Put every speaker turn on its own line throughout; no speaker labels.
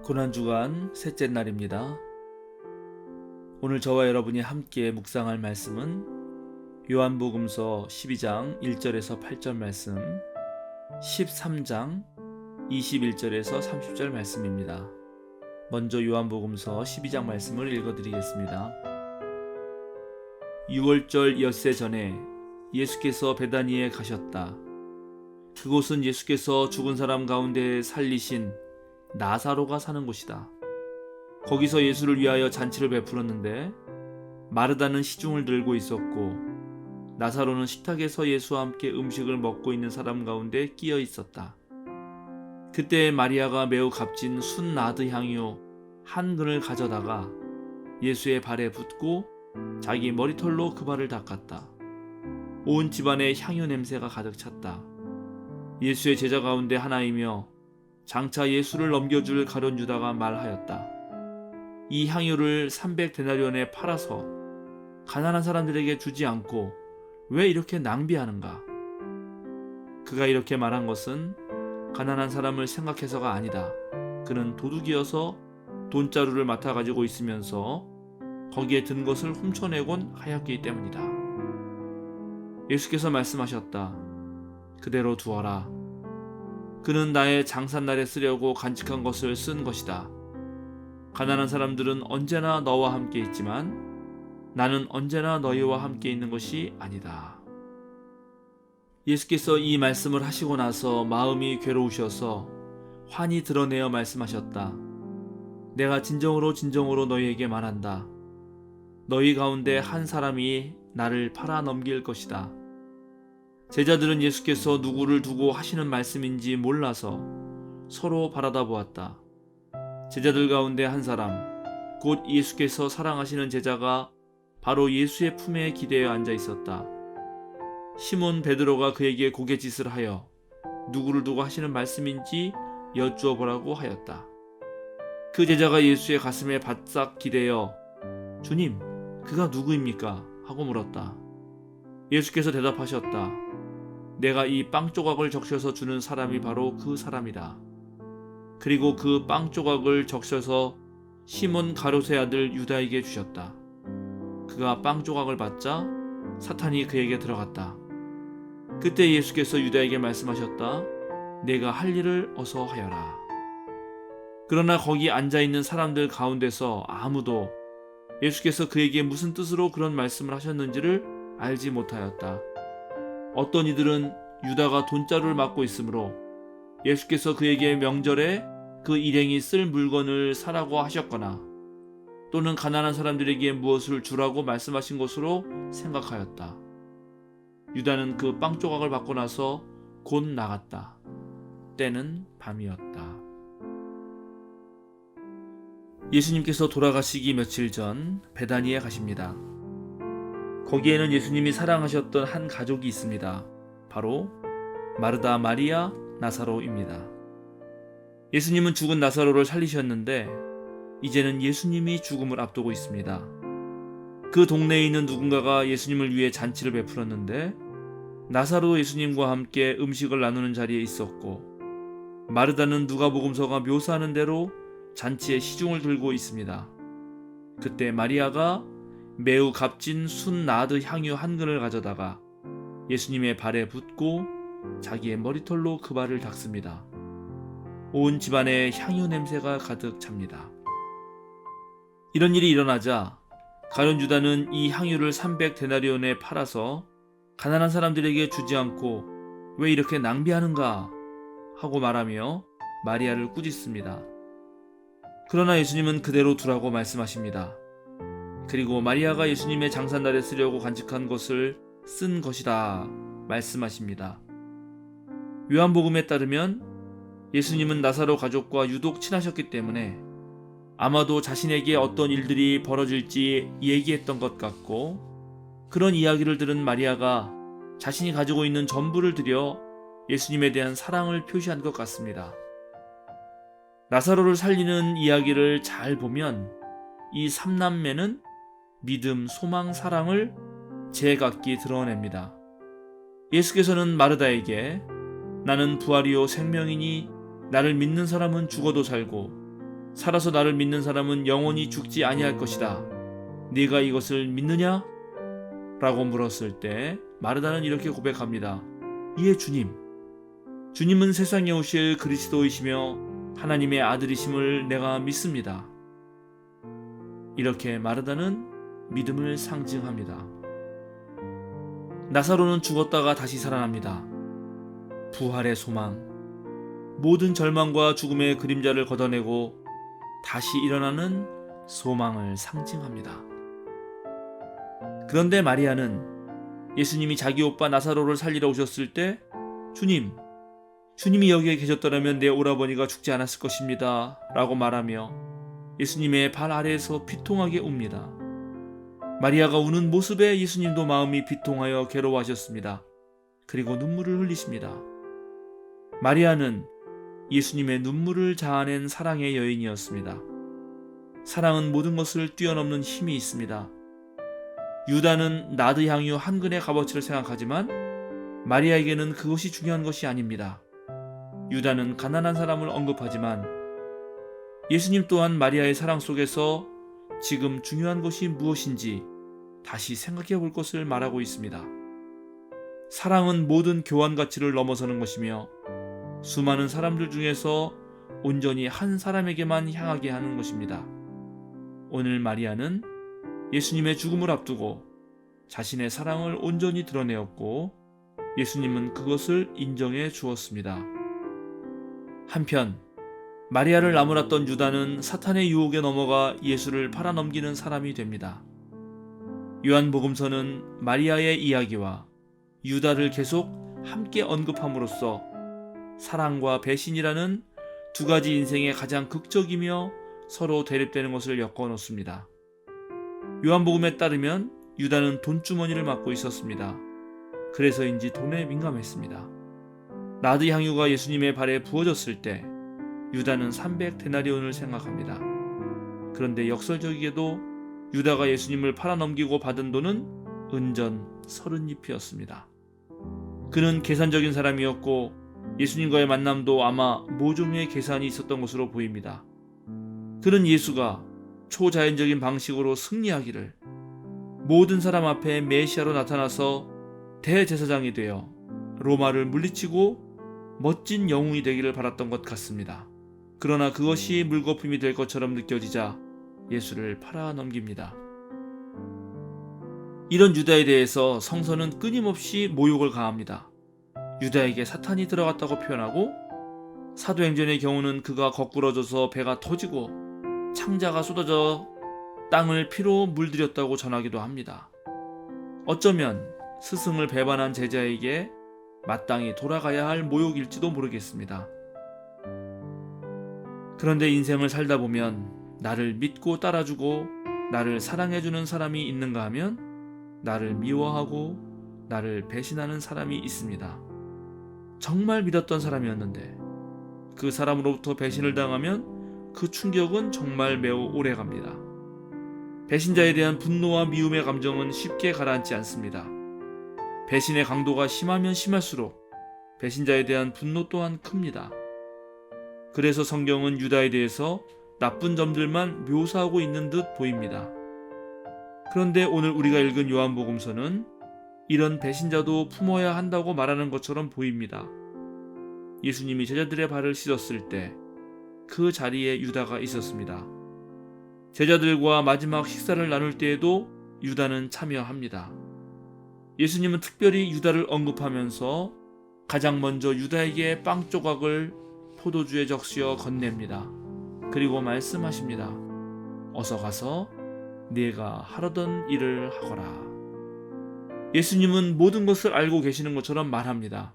고난주간 셋째 날입니다. 오늘 저와 여러분이 함께 묵상할 말씀은 요한복음서 12장 1절에서 8절 말씀, 13장 21절에서 30절 말씀입니다. 먼저 요한복음서 12장 말씀을 읽어드리겠습니다. 6월절 엿새 전에 예수께서 베다니에 가셨다. 그곳은 예수께서 죽은 사람 가운데 살리신 나사로가 사는 곳이다. 거기서 예수를 위하여 잔치를 베풀었는데 마르다는 시중을 들고 있었고 나사로는 식탁에서 예수와 함께 음식을 먹고 있는 사람 가운데 끼어 있었다. 그때 마리아가 매우 값진 순나드 향유 한 근을 가져다가 예수의 발에 붓고 자기 머리털로 그 발을 닦았다. 온 집안에 향유 냄새가 가득 찼다. 예수의 제자 가운데 하나이며 장차 예수를 넘겨줄 가룟 유다가 말하였다. 이 향유를 300데나리온에 팔아서 가난한 사람들에게 주지 않고 왜 이렇게 낭비하는가? 그가 이렇게 말한 것은 가난한 사람을 생각해서가 아니다. 그는 도둑이어서 돈자루를 맡아 가지고 있으면서 거기에 든 것을 훔쳐내곤 하였기 때문이다. 예수께서 말씀하셨다. 그대로 두어라. 그는 나의 장산날에 쓰려고 간직한 것을 쓴 것이다. 가난한 사람들은 언제나 너와 함께 있지만 나는 언제나 너희와 함께 있는 것이 아니다. 예수께서 이 말씀을 하시고 나서 마음이 괴로우셔서 환히 드러내어 말씀하셨다. 내가 진정으로 너희에게 말한다. 너희 가운데 한 사람이 나를 팔아 넘길 것이다. 제자들은 예수께서 누구를 두고 하시는 말씀인지 몰라서 서로 바라다 보았다. 제자들 가운데 한 사람, 곧 예수께서 사랑하시는 제자가 바로 예수의 품에 기대어 앉아 있었다. 시몬 베드로가 그에게 고갯짓을 하여 누구를 두고 하시는 말씀인지 여쭈어 보라고 하였다. 그 제자가 예수의 가슴에 바싹 기대어 주님, 그가 누구입니까? 하고 물었다. 예수께서 대답하셨다. 내가 이 빵 조각을 적셔서 주는 사람이 바로 그 사람이다. 그리고 그 빵 조각을 적셔서 시몬 가룟의 아들 유다에게 주셨다. 그가 빵 조각을 받자 사탄이 그에게 들어갔다. 그때 예수께서 유다에게 말씀하셨다. 내가 할 일을 어서 하여라. 그러나 거기 앉아있는 사람들 가운데서 아무도 예수께서 그에게 무슨 뜻으로 그런 말씀을 하셨는지를 알지 못하였다. 어떤 이들은 유다가 돈자루를 맡고 있으므로 예수께서 그에게 명절에 그 일행이 쓸 물건을 사라고 하셨거나 또는 가난한 사람들에게 무엇을 주라고 말씀하신 것으로 생각하였다. 유다는 그 빵 조각을 받고 나서 곧 나갔다. 때는 밤이었다. 예수님께서 돌아가시기 며칠 전 베다니에 가십니다. 거기에는 예수님이 사랑하셨던 한 가족이 있습니다. 바로 마르다, 마리아, 나사로입니다. 예수님은 죽은 나사로를 살리셨는데 이제는 예수님이 죽음을 앞두고 있습니다. 그 동네에 있는 누군가가 예수님을 위해 잔치를 베풀었는데 나사로 예수님과 함께 음식을 나누는 자리에 있었고 마르다는 누가복음서가 묘사하는 대로 잔치에 시중을 들고 있습니다. 그때 마리아가 매우 값진 순나드 향유 한 근을 가져다가 예수님의 발에 붓고 자기의 머리털로 그 발을 닦습니다. 온 집안에 향유 냄새가 가득 찹니다. 이런 일이 일어나자 가룟 유다는 이 향유를 300데나리온에 팔아서 가난한 사람들에게 주지 않고 왜 이렇게 낭비하는가 하고 말하며 마리아를 꾸짖습니다. 그러나 예수님은 그대로 두라고 말씀하십니다. 그리고 마리아가 예수님의 장산날에 쓰려고 간직한 것을 쓴 것이다 말씀하십니다. 요한복음에 따르면 예수님은 나사로 가족과 유독 친하셨기 때문에 아마도 자신에게 어떤 일들이 벌어질지 얘기했던 것 같고 그런 이야기를 들은 마리아가 자신이 가지고 있는 전부를 들여 예수님에 대한 사랑을 표시한 것 같습니다. 나사로를 살리는 이야기를 잘 보면 이 삼남매는 믿음, 소망, 사랑을 제각기 드러냅니다. 예수께서는 마르다에게 나는 부활이요 생명이니 나를 믿는 사람은 죽어도 살고 살아서 나를 믿는 사람은 영원히 죽지 아니할 것이다. 네가 이것을 믿느냐? 라고 물었을 때 마르다는 이렇게 고백합니다. 예, 주님. 주님은 세상에 오실 그리스도이시며 하나님의 아들이심을 내가 믿습니다. 이렇게 마르다는 믿음을 상징합니다. 나사로는 죽었다가 다시 살아납니다. 부활의 소망, 모든 절망과 죽음의 그림자를 걷어내고 다시 일어나는 소망을 상징합니다. 그런데 마리아는 예수님이 자기 오빠 나사로를 살리러 오셨을 때 주님이 여기에 계셨더라면 내 오라버니가 죽지 않았을 것입니다 라고 말하며 예수님의 발 아래에서 비통하게 웁니다. 마리아가 우는 모습에 예수님도 마음이 비통하여 괴로워하셨습니다. 그리고 눈물을 흘리십니다. 마리아는 예수님의 눈물을 자아낸 사랑의 여인이었습니다. 사랑은 모든 것을 뛰어넘는 힘이 있습니다. 유다는 나드 향유 한 근의 값어치를 생각하지만 마리아에게는 그것이 중요한 것이 아닙니다. 유다는 가난한 사람을 언급하지만 예수님 또한 마리아의 사랑 속에서 지금 중요한 것이 무엇인지 다시 생각해 볼 것을 말하고 있습니다. 사랑은 모든 교환 가치를 넘어서는 것이며 수많은 사람들 중에서 온전히 한 사람에게만 향하게 하는 것입니다. 오늘 마리아는 예수님의 죽음을 앞두고 자신의 사랑을 온전히 드러내었고 예수님은 그것을 인정해 주었습니다. 한편 마리아를 나무랐던 유다는 사탄의 유혹에 넘어가 예수를 팔아넘기는 사람이 됩니다. 요한복음서는 마리아의 이야기와 유다를 계속 함께 언급함으로써 사랑과 배신이라는 두 가지 인생의 가장 극적이며 서로 대립되는 것을 엮어놓습니다. 요한복음에 따르면 유다는 돈주머니를 맡고 있었습니다. 그래서인지 돈에 민감했습니다. 나드 향유가 예수님의 발에 부어졌을 때 유다는 300데나리온을 생각합니다. 그런데 역설적이게도 유다가 예수님을 팔아넘기고 받은 돈은 은전 30잎이었습니다. 그는 계산적인 사람이었고 예수님과의 만남도 아마 모종의 계산이 있었던 것으로 보입니다. 그는 예수가 초자연적인 방식으로 승리하기를, 모든 사람 앞에 메시아로 나타나서 대제사장이 되어 로마를 물리치고 멋진 영웅이 되기를 바랐던 것 같습니다. 그러나 그것이 물거품이 될 것처럼 느껴지자 예수를 팔아넘깁니다. 이런 유다에 대해서 성서는 끊임없이 모욕을 가합니다. 유다에게 사탄이 들어갔다고 표현하고 사도행전의 경우는 그가 거꾸러져서 배가 터지고 창자가 쏟아져 땅을 피로 물들였다고 전하기도 합니다. 어쩌면 스승을 배반한 제자에게 마땅히 돌아가야 할 모욕일지도 모르겠습니다. 그런데 인생을 살다 보면 나를 믿고 따라주고 나를 사랑해주는 사람이 있는가 하면 나를 미워하고 나를 배신하는 사람이 있습니다. 정말 믿었던 사람이었는데 그 사람으로부터 배신을 당하면 그 충격은 정말 매우 오래 갑니다. 배신자에 대한 분노와 미움의 감정은 쉽게 가라앉지 않습니다. 배신의 강도가 심하면 심할수록 배신자에 대한 분노 또한 큽니다. 그래서 성경은 유다에 대해서 나쁜 점들만 묘사하고 있는 듯 보입니다. 그런데 오늘 우리가 읽은 요한복음서는 이런 배신자도 품어야 한다고 말하는 것처럼 보입니다. 예수님이 제자들의 발을 씻었을 때 그 자리에 유다가 있었습니다. 제자들과 마지막 식사를 나눌 때에도 유다는 참여합니다. 예수님은 특별히 유다를 언급하면서 가장 먼저 유다에게 빵 조각을 포도주에 적시어 건넵니다. 그리고 말씀하십니다. 어서 가서 네가 하려던 일을 하거라. 예수님은 모든 것을 알고 계시는 것처럼 말합니다.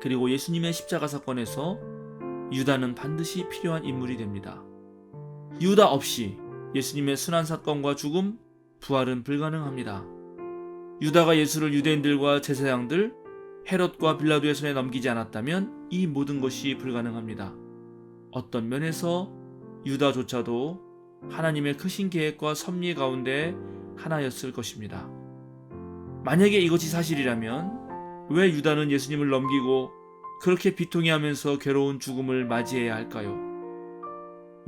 그리고 예수님의 십자가 사건에서 유다는 반드시 필요한 인물이 됩니다. 유다 없이 예수님의 순환 사건과 죽음, 부활은 불가능합니다. 유다가 예수를 유대인들과 제사장들, 헤롯과 빌라도의 손에 넘기지 않았다면 이 모든 것이 불가능합니다. 어떤 면에서 유다조차도 하나님의 크신 계획과 섭리 가운데 하나였을 것입니다. 만약에 이것이 사실이라면 왜 유다는 예수님을 넘기고 그렇게 비통해하면서 괴로운 죽음을 맞이해야 할까요?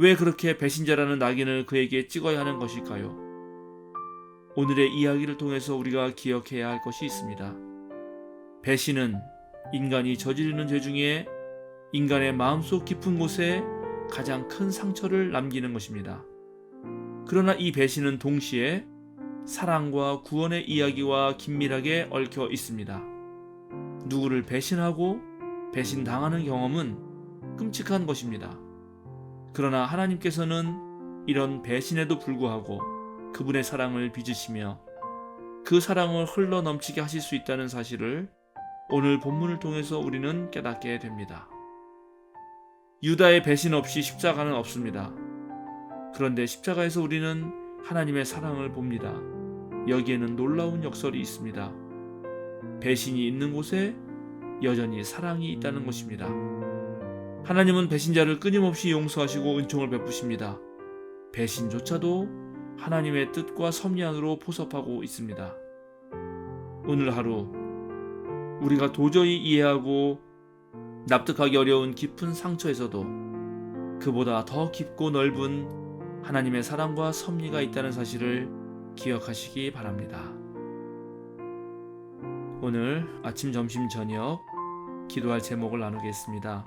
왜 그렇게 배신자라는 낙인을 그에게 찍어야 하는 것일까요? 오늘의 이야기를 통해서 우리가 기억해야 할 것이 있습니다. 배신은 인간이 저지르는 죄 중에 인간의 마음속 깊은 곳에 가장 큰 상처를 남기는 것입니다. 그러나 이 배신은 동시에 사랑과 구원의 이야기와 긴밀하게 얽혀 있습니다. 누구를 배신하고 배신당하는 경험은 끔찍한 것입니다. 그러나 하나님께서는 이런 배신에도 불구하고 그분의 사랑을 빚으시며 그 사랑을 흘러 넘치게 하실 수 있다는 사실을 오늘 본문을 통해서 우리는 깨닫게 됩니다. 유다의 배신 없이 십자가는 없습니다. 그런데 십자가에서 우리는 하나님의 사랑을 봅니다. 여기에는 놀라운 역설이 있습니다. 배신이 있는 곳에 여전히 사랑이 있다는 것입니다. 하나님은 배신자를 끊임없이 용서하시고 은총을 베푸십니다. 배신조차도 하나님의 뜻과 섭리 안으로 포섭하고 있습니다. 오늘 하루 우리가 도저히 이해하고 납득하기 어려운 깊은 상처에서도 그보다 더 깊고 넓은 하나님의 사랑과 섭리가 있다는 사실을 기억하시기 바랍니다. 오늘 아침, 점심, 저녁 기도할 제목을 나누겠습니다.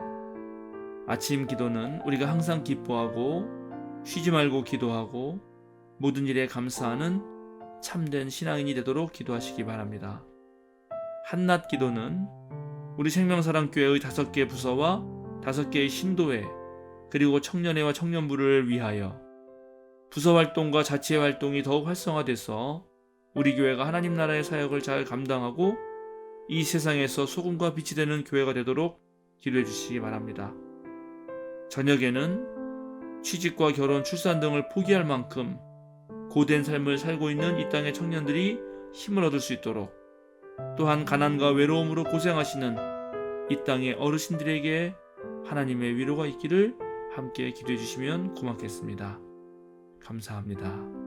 아침 기도는 우리가 항상 기뻐하고 쉬지 말고 기도하고 모든 일에 감사하는 참된 신앙인이 되도록 기도하시기 바랍니다. 한낮 기도는 우리 생명사랑교회의 5개 부서와 5개의 신도회 그리고 청년회와 청년부를 위하여 부서활동과 자치회 활동이 더욱 활성화돼서 우리 교회가 하나님 나라의 사역을 잘 감당하고 이 세상에서 소금과 빛이 되는 교회가 되도록 기도해 주시기 바랍니다. 저녁에는 취직과 결혼, 출산 등을 포기할 만큼 고된 삶을 살고 있는 이 땅의 청년들이 힘을 얻을 수 있도록, 또한 가난과 외로움으로 고생하시는 이 땅의 어르신들에게 하나님의 위로가 있기를 함께 기도해 주시면 고맙겠습니다. 감사합니다.